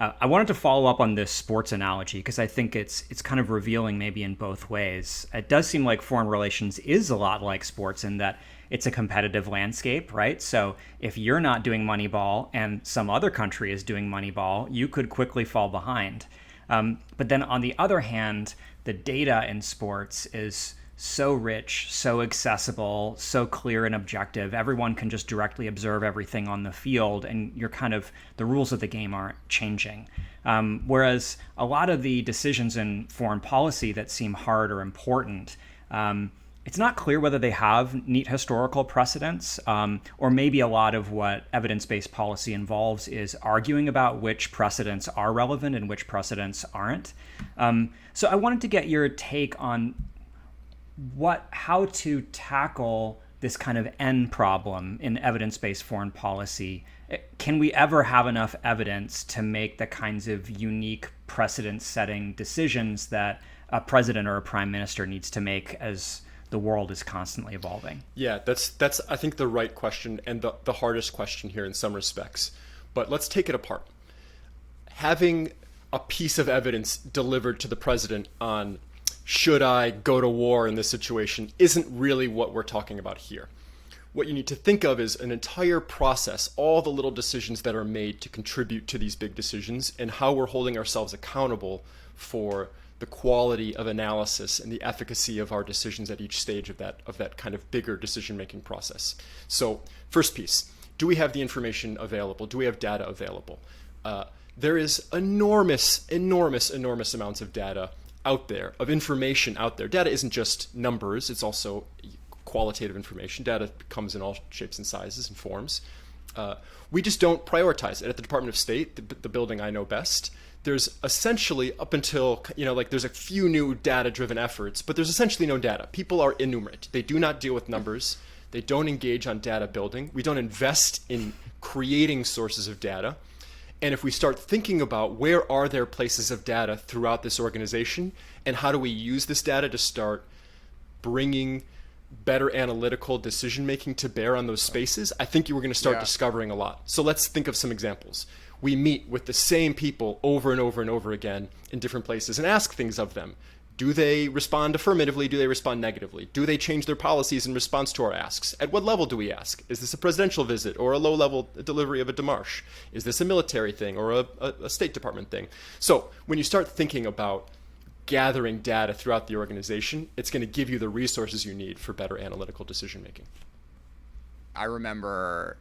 I wanted to follow up on this sports analogy because I think it's kind of revealing maybe in both ways. It does seem like foreign relations is a lot like sports in that it's a competitive landscape, right? So if you're not doing Moneyball and some other country is doing Moneyball, you could quickly fall behind. But then on the other hand, the data in sports is so rich, so accessible, so clear and objective. Everyone can just directly observe everything on the field, and you're kind of the rules of the game aren't changing. Whereas a lot of the decisions in foreign policy that seem hard or important, it's not clear whether they have neat historical precedents, or maybe a lot of what evidence-based policy involves is arguing about which precedents are relevant and which precedents aren't. So I wanted to get your take on how to tackle this kind of end problem in evidence-based foreign policy. Can we ever have enough evidence to make the kinds of unique precedent-setting decisions that a president or a prime minister needs to make as the world is constantly evolving? Yeah, that's I think the right question and the hardest question here in some respects. But let's take it apart. Having a piece of evidence delivered to the president on should I go to war in this situation isn't really what we're talking about here. What you need to think of is an entire process, all the little decisions that are made to contribute to these big decisions, and how we're holding ourselves accountable for the quality of analysis and the efficacy of our decisions at each stage of that kind of bigger decision-making process. So, first piece, do we have the information available? Do we have data available? There is enormous amounts of data out there, of information out there. Data isn't just numbers, it's also qualitative information. Data comes in all shapes and sizes and forms. We just don't prioritize it. At the Department of State, the building I know best, there's essentially up until, there's a few new data-driven efforts, but there's essentially no data. People are innumerate. They do not deal with numbers. They don't engage on data building. We don't invest in creating sources of data. And if we start thinking about where are there places of data throughout this organization, and how do we use this data to start bringing better analytical decision making to bear on those spaces, I think you were going to start discovering a lot. So let's think of some examples. We meet with the same people over and over and over again in different places and ask things of them. Do they respond affirmatively? Do they respond negatively? Do they change their policies in response to our asks? At what level do we ask? Is this a presidential visit or a low-level delivery of a démarche? Is this a military thing or a State Department thing? So when you start thinking about gathering data throughout the organization, it's going to give you the resources you need for better analytical decision making. I remember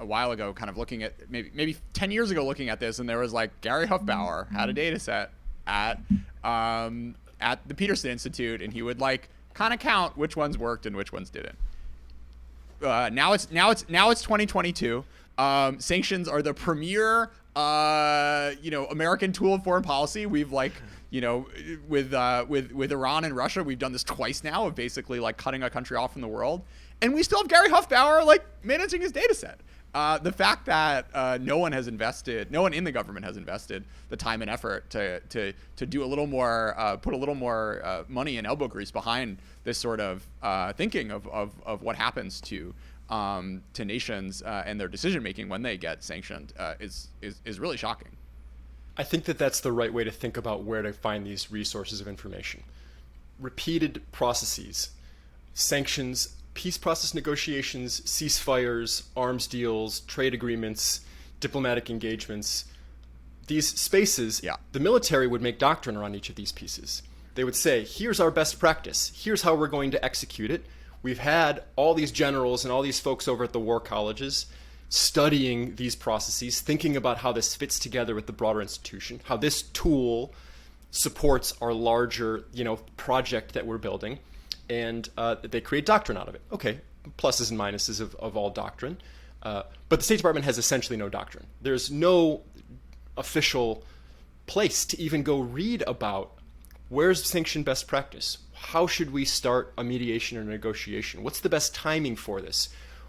a while ago kind of looking at, maybe 10 years ago looking at this, and there was like Gary Huffbauer had a data set at the Peterson Institute, and he would like kind of count which ones worked and which ones didn't. Now it's 2022. Sanctions are the premier American tool of foreign policy. We've with Iran and Russia, we've done this twice now of basically like cutting a country off from the world, and we still have Gary Huffbauer like managing his data set. The fact that no one in the government has invested the time and effort to do a little more, put a little more money and elbow grease behind this sort of thinking of what happens to nations and their decision making when they get sanctioned is really shocking. I think that's the right way to think about where to find these resources of information. Repeated processes, sanctions, peace process negotiations, ceasefires, arms deals, trade agreements, diplomatic engagements. These spaces, the military would make doctrine around each of these pieces. They would say, here's our best practice. Here's how we're going to execute it. We've had all these generals and all these folks over at the war colleges studying these processes, thinking about how this fits together with the broader institution, how this tool supports our larger, project that we're building. And they create doctrine out of it. Okay, pluses and minuses of all doctrine. But the State Department has essentially no doctrine. There's no official place to even go read about where's sanction best practice? How should we start a mediation or negotiation? What's the best timing for this?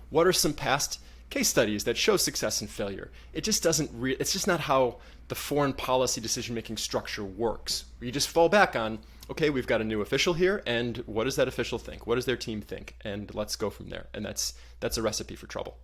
What are some past case studies that show success and failure? It just doesn't it's just not how the foreign policy decision-making structure works. You just fall back on, okay, we've got a new official here, and what does that official think? What does their team think? And let's go from there. And that's a recipe for trouble.